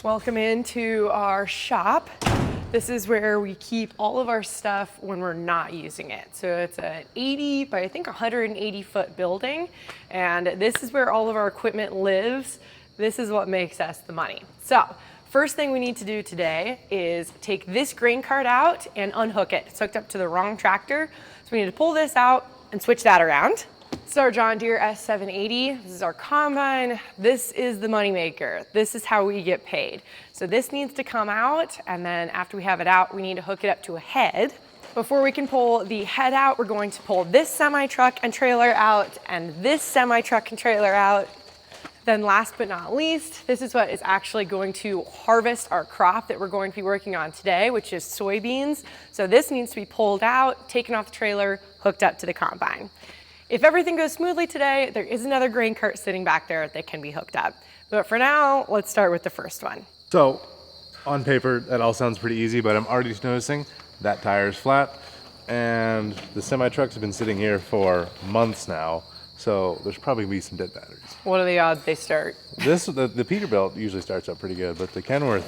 Welcome into our shop. This is where we keep all of our stuff when we're not using it. So it's an 80 by I think 180 foot building, and this is where all of our equipment lives. This is what makes us the money. So first thing we need to do today is take this grain cart out and unhook it. It's hooked up to the wrong tractor. So we need to pull this out and switch that around. This is our John Deere S780. This is our combine. This is the moneymaker. This is how we get paid. So this needs to come out, and then after we have it out, we need to hook it up to a head. Before we can pull the head out, we're going to pull this semi-truck and trailer out, and this semi-truck and trailer out. Then last but not least, this is what is actually going to harvest our crop that we're going to be working on today, which is soybeans. So this needs to be pulled out, taken off the trailer, hooked up to the combine. If everything goes smoothly today, there is another grain cart sitting back there that can be hooked up. But for now, let's start with the first one. So, on paper, that all sounds pretty easy, but I'm already noticing that tire is flat, and the semi-trucks have been sitting here for months now, so there's probably gonna be some dead batteries. What are the odds they start? The Peterbilt usually starts up pretty good, but the Kenworth,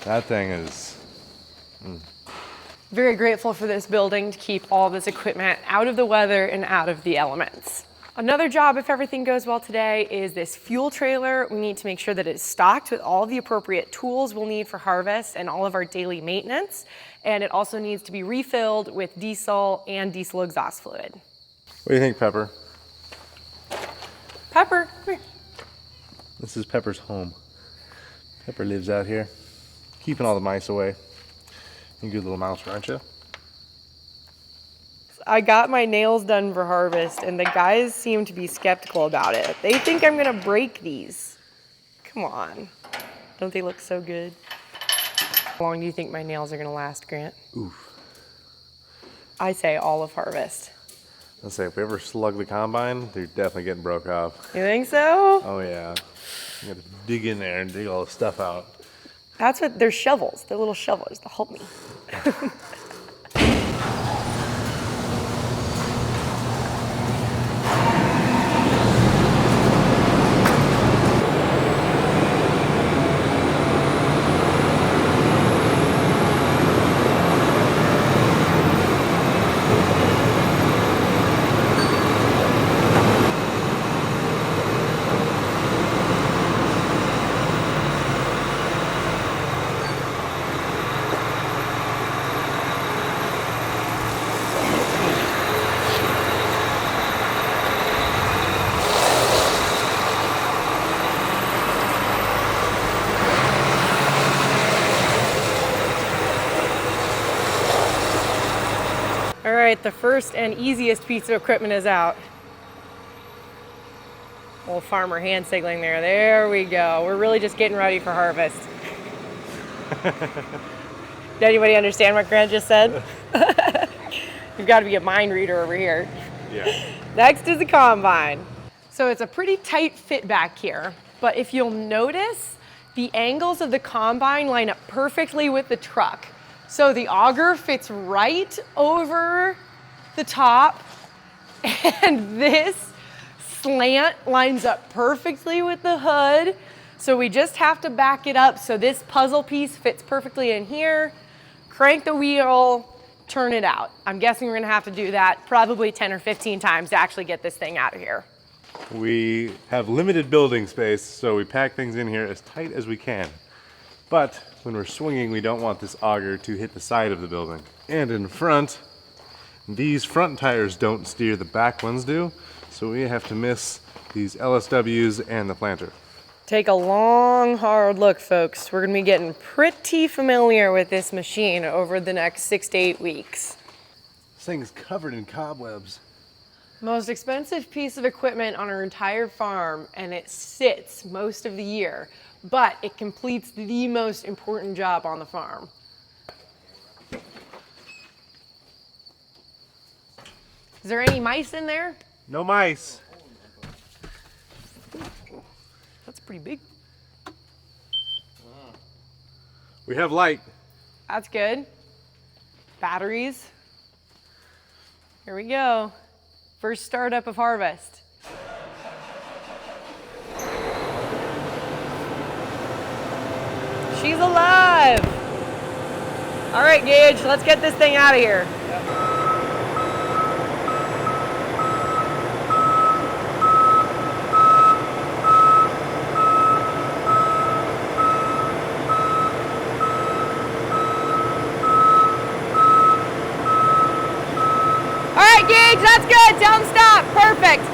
that thing is... Very grateful for this building to keep all this equipment out of the weather and out of the elements. Another job, if everything goes well today, is this fuel trailer. We need to make sure that it's stocked with all the appropriate tools we'll need for harvest and all of our daily maintenance. And it also needs to be refilled with diesel and diesel exhaust fluid. What do you think, Pepper? Pepper, come here. This is Pepper's home. Pepper lives out here, keeping all the mice away. You're a good little mouse, aren't you? I got my nails done for harvest, and the guys seem to be skeptical about it. They think I'm gonna break these. Come on. Don't they look so good? How long do you think my nails are gonna last, Grant? Oof. I say all of harvest. Let's say if we ever slug the combine, they're definitely getting broke off. You think so? Oh yeah. You gotta dig in there and dig all the stuff out. That's what, they're shovels. They're little shovels. They'll help me. All right, the first and easiest piece of equipment is out. Old farmer hand signaling there. There we go. We're really just getting ready for harvest. Did anybody understand what Grant just said? You've got to be a mind reader over here. Yeah. Next is the combine. So it's a pretty tight fit back here, but if you'll notice, the angles of the combine line up perfectly with the truck. So the auger fits right over the top, and this slant lines up perfectly with the hood. So we just have to back it up so this puzzle piece fits perfectly in here, crank the wheel, turn it out. I'm guessing we're gonna have to do that probably 10 or 15 times to actually get this thing out of here. We have limited building space, so we pack things in here as tight as we can. But when we're swinging, we don't want this auger to hit the side of the building. And in front, these front tires don't steer, the back ones do. So we have to miss these LSWs and the planter. Take a long, hard look, folks. We're gonna be getting pretty familiar with this machine over the next 6 to 8 weeks. This thing's covered in cobwebs. Most expensive piece of equipment on our entire farm, and it sits most of the year, but it completes the most important job on the farm. Is there any mice in there? No mice. That's pretty big. We have light. That's good. Batteries. Here we go. First startup of harvest. She's alive. All right, Gage, let's get this thing out of here. All right, Gage, that's good. Tell him stop. Perfect.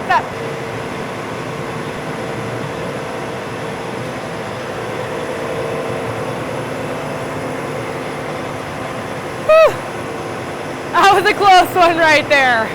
Stop. Whew. That was a close one right there.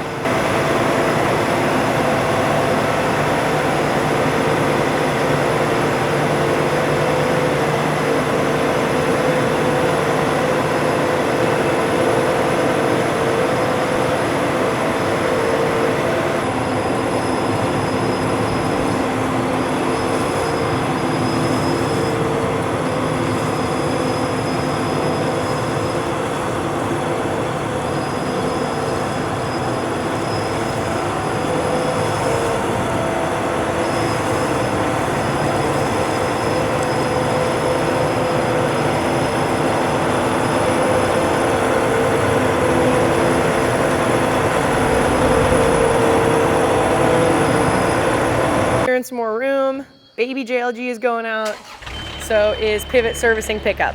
Some more room. Baby JLG is going out. So is pivot servicing pickup.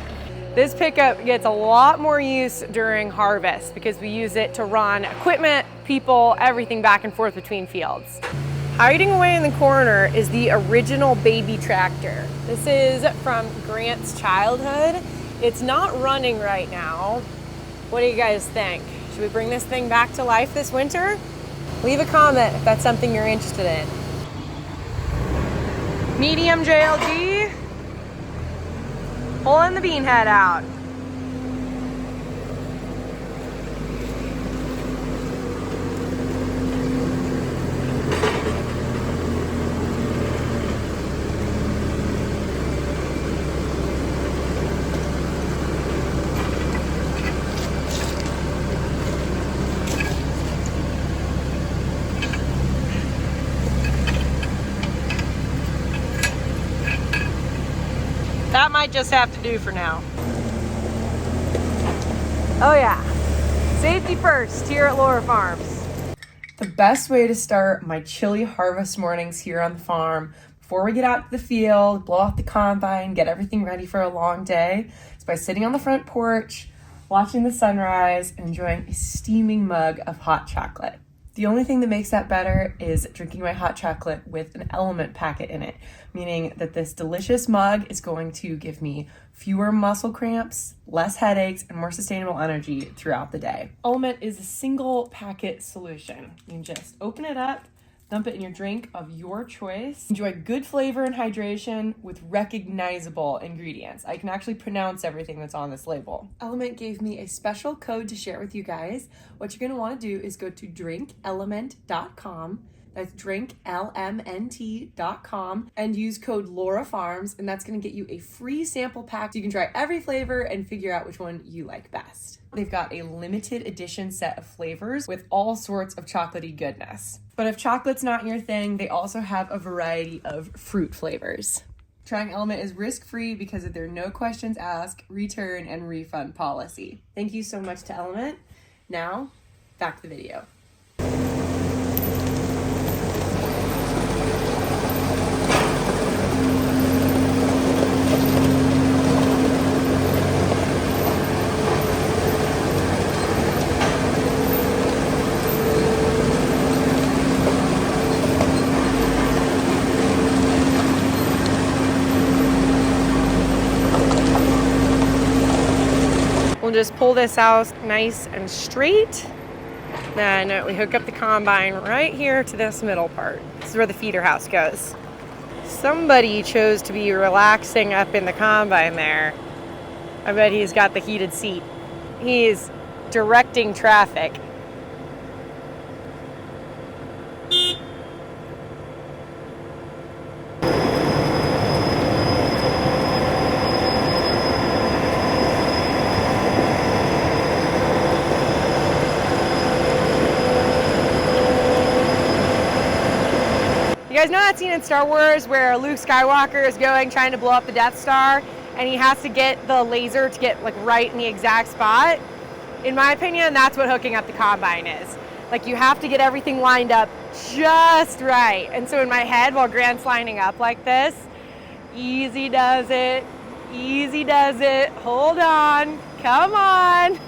This pickup gets a lot more use during harvest because we use it to run equipment, people, everything back and forth between fields. Hiding away in the corner is the original baby tractor. This is from Grant's childhood. It's not running right now. What do you guys think? Should we bring this thing back to life this winter? Leave a comment if that's something you're interested in. Medium JLG, pulling the bean head out. That might just have to do for now. Oh yeah, safety first here at Aurora Farms. The best way to start my chilly harvest mornings here on the farm before we get out to the field, blow off the combine, get everything ready for a long day is by sitting on the front porch, watching the sunrise, and enjoying a steaming mug of hot chocolate. The only thing that makes that better is drinking my hot chocolate with an Element packet in it, meaning that this delicious mug is going to give me fewer muscle cramps, less headaches, and more sustainable energy throughout the day. Element is a single packet solution. You can just open it up, dump it in your drink of your choice. Enjoy good flavor and hydration with recognizable ingredients. I can actually pronounce everything that's on this label. Element gave me a special code to share with you guys. What you're gonna wanna do is go to drinkelement.com. That's drinklmnt.com and use code Laura Farms, and that's gonna get you a free sample pack so you can try every flavor and figure out which one you like best. They've got a limited edition set of flavors with all sorts of chocolatey goodness. But if chocolate's not your thing, they also have a variety of fruit flavors. Trying Element is risk-free because of their no questions asked, return, and refund policy. Thank you so much to Element. Now, back to the video. We'll just pull this out nice and straight. Then we hook up the combine right here to this middle part. This is where the feeder house goes. Somebody chose to be relaxing up in the combine there. I bet he's got the heated seat. He's directing traffic. You guys know that scene in Star Wars where Luke Skywalker is trying to blow up the Death Star, and he has to get the laser to get like right in the exact spot? In my opinion, that's what hooking up the combine is. Like, you have to get everything lined up just right. And so in my head, while Grant's lining up like this, easy does it, hold on, come on.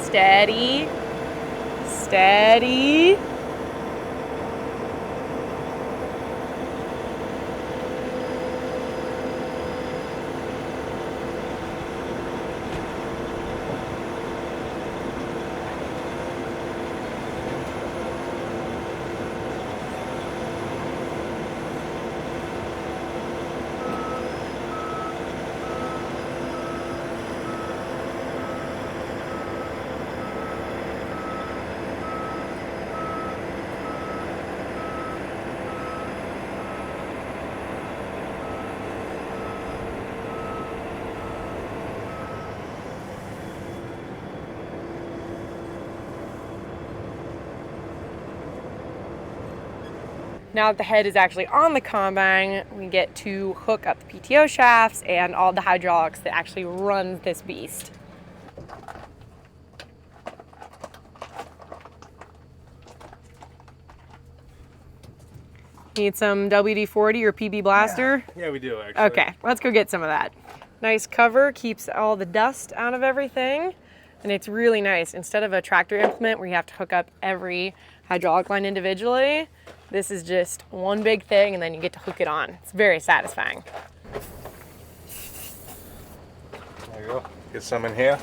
Steady, steady. Now that the head is actually on the combine, we get to hook up the PTO shafts and all the hydraulics that actually runs this beast. Need some WD-40 or PB Blaster? Yeah, we do actually. Okay, let's go get some of that. Nice cover, keeps all the dust out of everything. And it's really nice. Instead of a tractor implement where you have to hook up every hydraulic line individually, this is just one big thing and then you get to hook it on. It's very satisfying. There you go. Get some in here.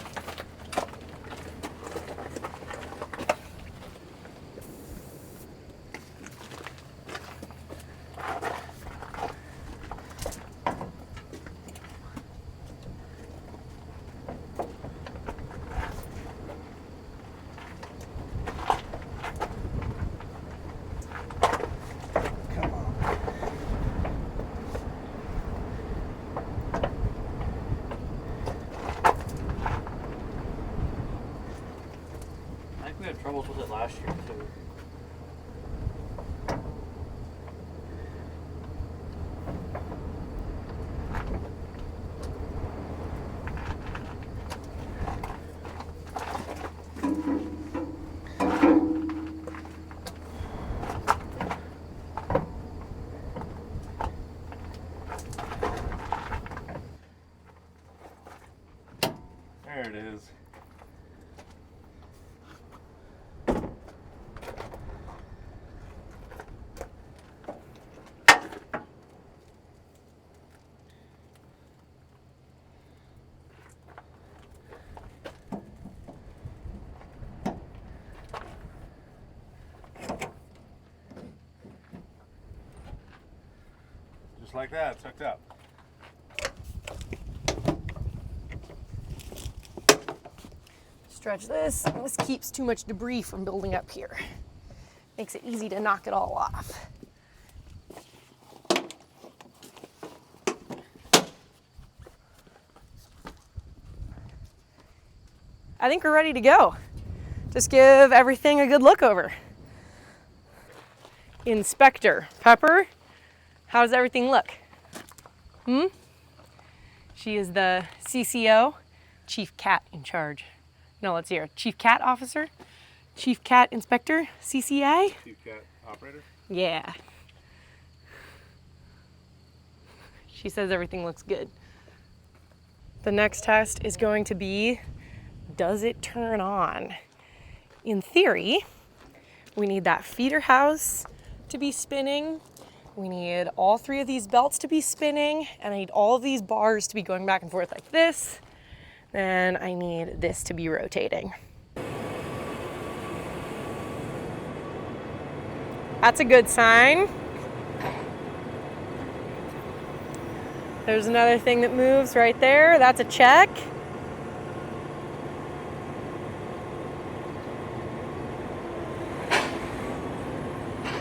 We had troubles with it last year too. There it is. Just like that, it's hooked up. Stretch this. This keeps too much debris from building up here. Makes it easy to knock it all off. I think we're ready to go. Just give everything a good look over. Inspector Pepper, how does everything look? She is the CCO, Chief Cat in charge. No, let's hear. Chief Cat Officer? Chief Cat Inspector, CCA? Chief Cat Operator? Yeah. She says everything looks good. The next test is going to be, does it turn on? In theory, we need that feeder house to be spinning. We need all 3 of these belts to be spinning, and I need all of these bars to be going back and forth like this. Then I need this to be rotating. That's a good sign. There's another thing that moves right there. That's a check.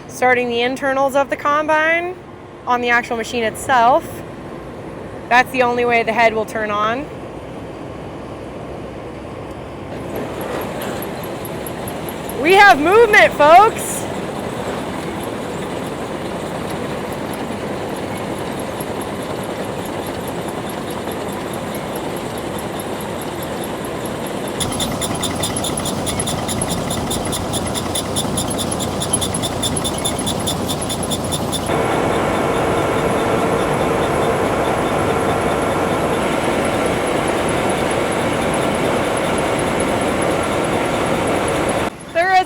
Starting the internals of the combine on the actual machine itself. That's the only way the head will turn on. We have movement, folks.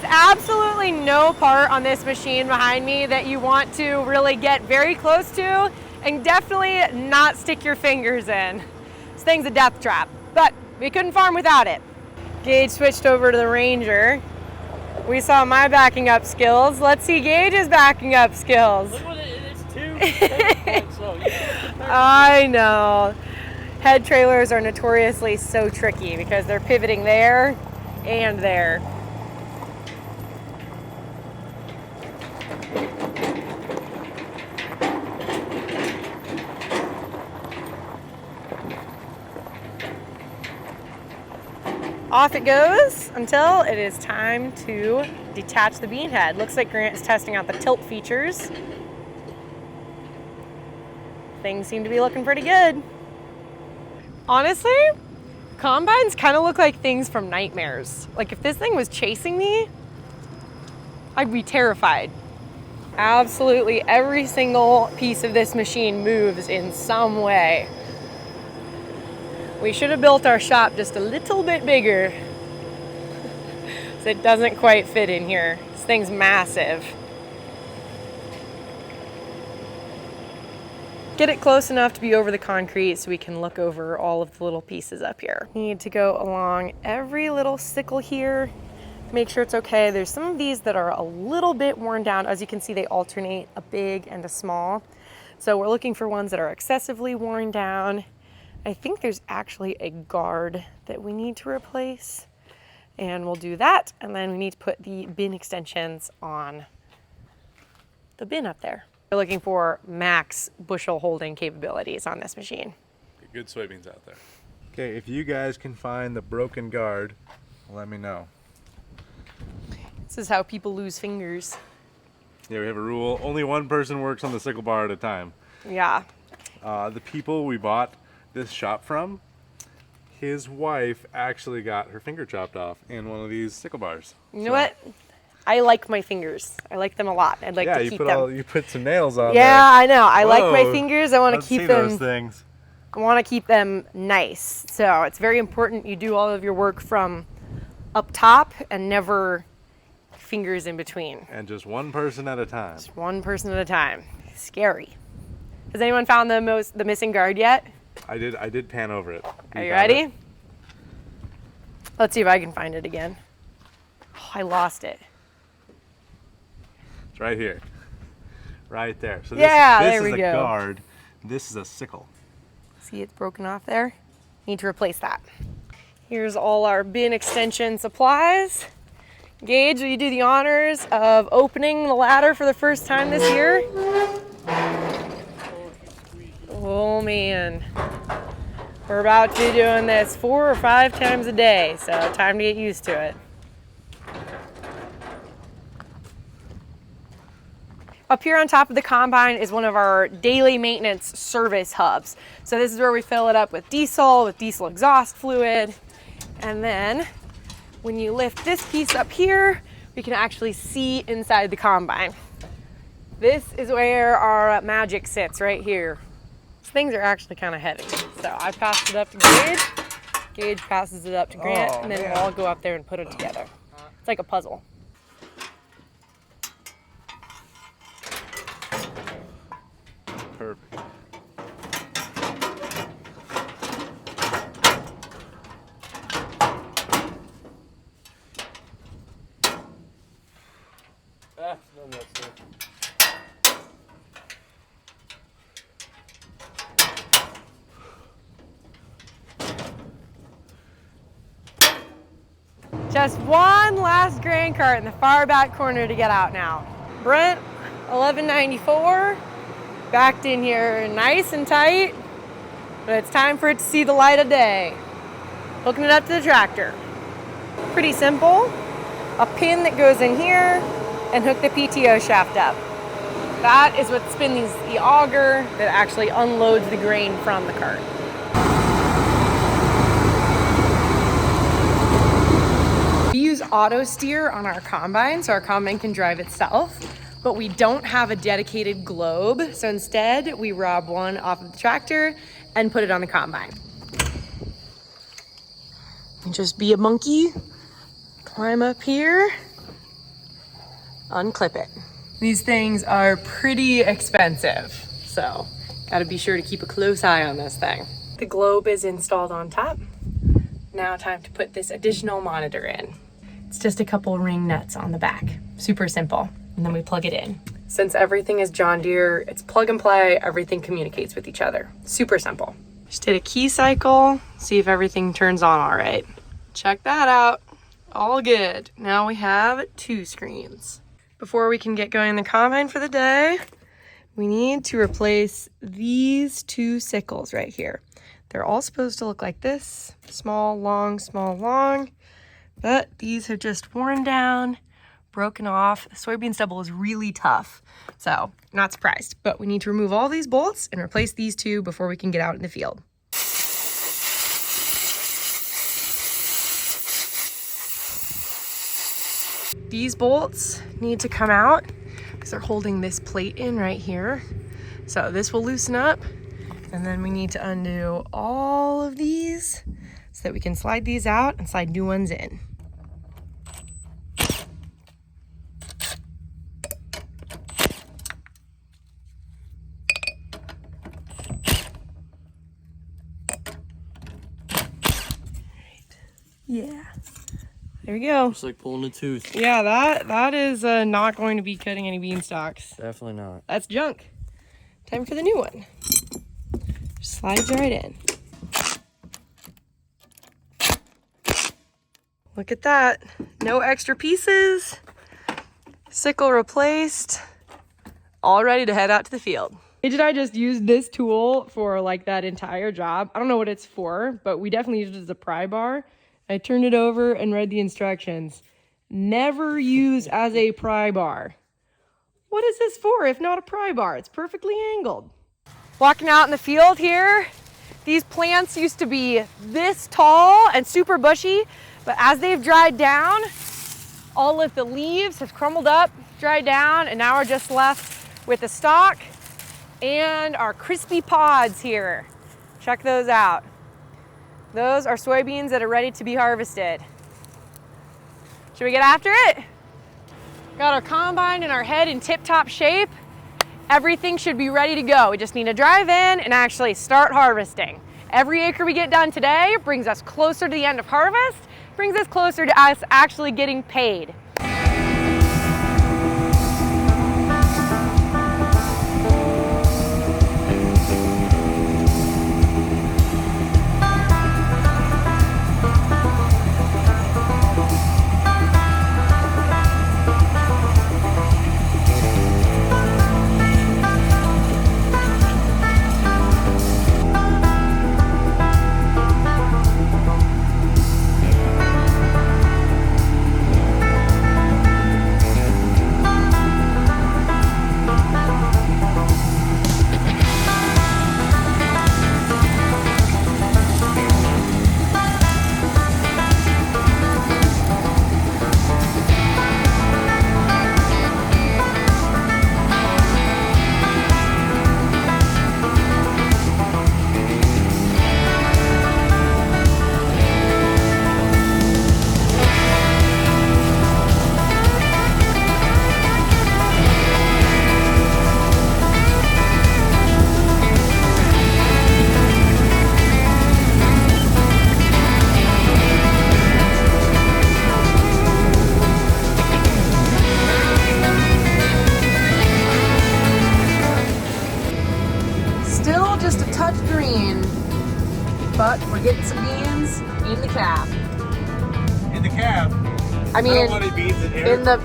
Absolutely no part on this machine behind me that you want to really get very close to, and definitely not stick your fingers in. This thing's a death trap, but we couldn't farm without it. Gage switched over to the Ranger. We saw my backing up skills. Let's see Gage's backing up skills. Look what it's 2 so I know. Head trailers are notoriously so tricky because they're pivoting there and there. Off it goes until it is time to detach the bean head. Looks like Grant is testing out the tilt features. Things seem to be looking pretty good. Honestly, combines kind of look like things from nightmares. Like if this thing was chasing me, I'd be terrified. Absolutely every single piece of this machine moves in some way. We should have built our shop just a little bit bigger. So it doesn't quite fit in here. This thing's massive. Get it close enough to be over the concrete so we can look over all of the little pieces up here. Need to go along every little sickle here. Make sure it's okay. There's some of these that are a little bit worn down. As you can see, they alternate a big and a small. So we're looking for ones that are excessively worn down. I think there's actually a guard that we need to replace, and we'll do that. And then we need to put the bin extensions on the bin up there. We're looking for max bushel holding capabilities on this machine. Good soybeans out there. Okay, if you guys can find the broken guard, let me know. This is how people lose fingers. Yeah, we have a rule. Only one person works on the sickle bar at a time. Yeah. The people we bought this shop from, his wife actually got her finger chopped off in one of these sickle bars. You know what? I like my fingers. I like them a lot. I'd like to keep them. You put some nails on Yeah, there. I know. I like my Whoa. fingers. I want to Let's keep see them. those things. I want to keep them nice. So it's very important you do all of your work from up top and never fingers in between. And just one person at a time. Just one person at a time. Scary. Has anyone found the missing guard yet? I did pan over it. Are you ready? Let's see if I can find it again. Oh, I lost it. It's right here. Right there. So Yeah, this there we is a go. guard. This is a sickle. See, it's broken off there. Need to replace that. Here's all our bin extension supplies. Gage, will you do the honors of opening the ladder for the first time this year? Oh man. We're about to be doing this 4 or 5 times a day, so time to get used to it. Up here on top of the combine is one of our daily maintenance service hubs. So this is where we fill it up with diesel exhaust fluid. And then when you lift this piece up here, we can actually see inside the combine. This is where our magic sits right here. These things are actually kind of heavy. So I passed it up to Gage. Gage passes it up to Grant, and then we'll all go up there and put it together. It's like a puzzle. Perfect. No, that's it. Just one last grain cart in the far back corner to get out now. Brent, 1194, backed in here nice and tight, but it's time for it to see the light of day. Hooking it up to the tractor. Pretty simple. A pin that goes in here and hook the PTO shaft up. That is what spins the auger that actually unloads the grain from the cart. We use auto steer on our combine, so our combine can drive itself, but we don't have a dedicated globe. So instead, we rob one off of the tractor and put it on the combine. And just be a monkey, climb up here, unclip it. These things are pretty expensive, so gotta be sure to keep a close eye on this thing. The globe is installed on top. Now time to put this additional monitor in. It's just a couple ring nuts on the back. Super simple. And then we plug it in. Since everything is John Deere, it's plug and play, everything communicates with each other. Super simple. Just did a key cycle, see if everything turns on all right. Check that out. All good. Now we have 2 screens. Before we can get going in the combine for the day, we need to replace these 2 sickles right here. They're all supposed to look like this. Small, long, but these have just worn down, broken off. The soybean stubble is really tough, so not surprised. But we need to remove all these bolts and replace these 2 before we can get out in the field. These bolts need to come out because they're holding this plate in right here. So this will loosen up, and then we need to undo all of these so that we can slide these out and slide new ones in. Yeah, there we go. It's like pulling a tooth. Yeah, that is not going to be cutting any beanstalks. Definitely not. That's junk. Time for the new one. Slides right in. Look at that. No extra pieces. Sickle replaced. All ready to head out to the field. Paige and I just used this tool for like that entire job. I don't know what it's for, but we definitely used it as a pry bar. I turned it over and read the instructions. Never use as a pry bar. What is this for if not a pry bar? It's perfectly angled. Walking out in the field here, these plants used to be this tall and super bushy, but as they've dried down, all of the leaves have crumbled up, dried down, and now we're just left with the stalk and our crispy pods here. Check those out. Those are soybeans that are ready to be harvested. Should we get after it? Got our combine and our head in tip-top shape. Everything should be ready to go. We just need to drive in and actually start harvesting. Every acre we get done today brings us closer to the end of harvest, brings us closer to us actually getting paid. truck. We're getting some beans in the cab. In the cab. I mean, I don't want any beans in here. in the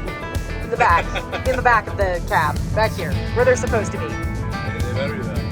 back, in the back of the cab, back here, where they're supposed to be. Yeah, they better be back there.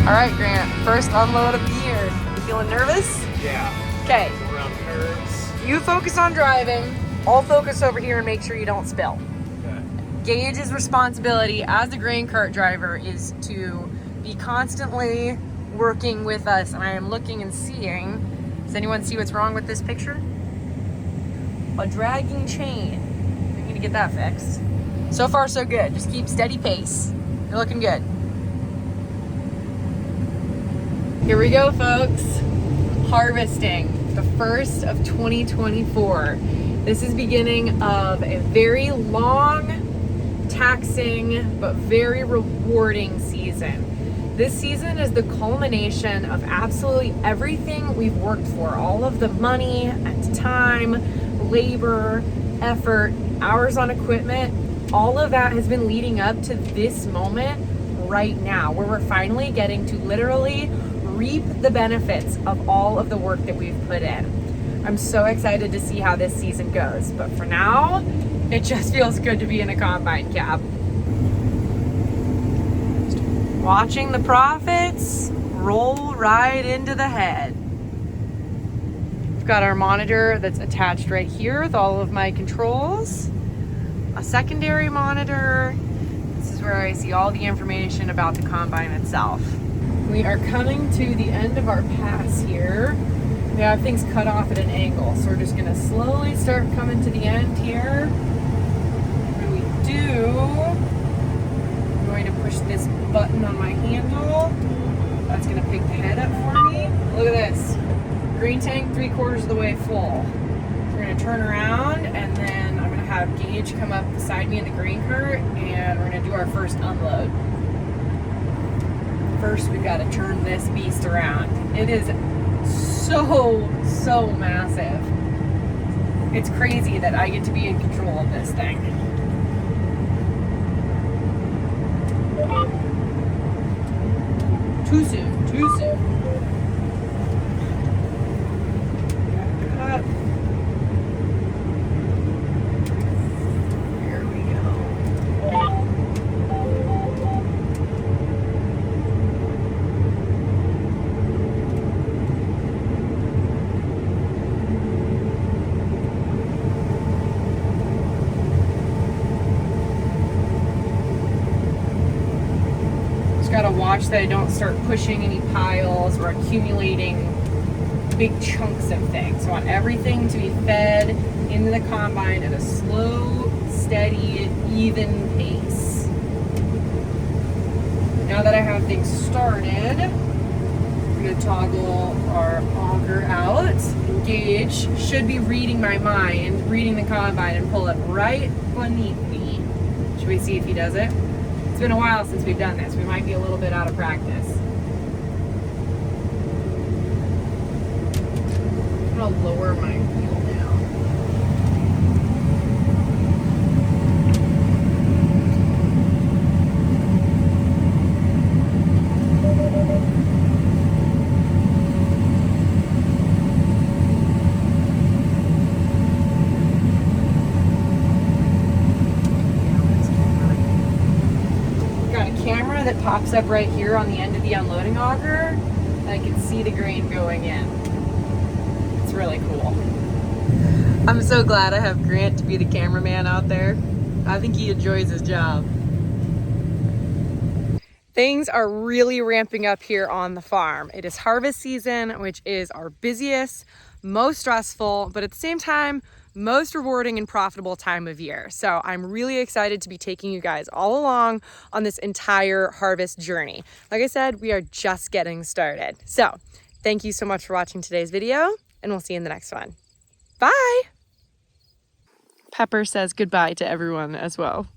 All right, Grant, first unload of the year. You feeling nervous? Yeah. Okay, Around curves. you focus on driving. I'll focus over here and make sure you don't spill. Okay. Gage's responsibility as the grain cart driver is to be constantly working with us, and I am looking and seeing. Does anyone see what's wrong with this picture? A dragging chain. I need to get that fixed. So far, so good. Just keep steady pace. You're looking good. Here we go, folks. Harvesting, the first of 2024. This is beginning of a very long, taxing, but very rewarding season. This season is the culmination of absolutely everything we've worked for. All of the money and time, labor, effort, hours on equipment, all of that has been leading up to this moment right now, where we're finally getting to literally reap the benefits of all of the work that we've put in. I'm so excited to see how this season goes, but for now, it just feels good to be in a combine cab. Watching the profits roll right into the head. We've got our monitor that's attached right here with all of my controls, a secondary monitor. This is where I see all the information about the combine itself. We are coming to the end of our pass here. We have things cut off at an angle, so we're just gonna slowly start coming to the end here. When we do, I'm going to push this button on my handle. That's gonna pick the head up for me. Look at this. Grain tank 3/4 of the way full. We're gonna turn around, and then I'm gonna have Gage come up beside me in the grain cart, and we're gonna do our first unload. First, we've got to turn this beast around. It is so massive. It's crazy that I get to be in control of this thing. Too soon, too soon. Back up. Here we go. Gotta watch that I don't start pushing any piles or accumulating big chunks of things. So I want everything to be fed into the combine at a slow, steady, even pace. Now that I have things started, we're gonna toggle our auger out. Gage should be reading my mind, reading the combine, and pull it right beneath me. Should we see if he does it? It's been a while since we've done this. We might be a little bit out of practice. I'm gonna lower my wheel down. That pops up right here on the end of the unloading auger, and I can see the grain going in. It's really cool. I'm so glad I have Grant to be the cameraman out there. I think he enjoys his job. Things are really ramping up here on the farm. It is harvest season, which is our busiest, most stressful, but at the same time, most rewarding and profitable time of year. So I'm really excited to be taking you guys all along on this entire harvest journey. Like I said, we are just getting started. So thank you so much for watching today's video, and we'll see you in the next one. Bye! Pepper says goodbye to everyone as well.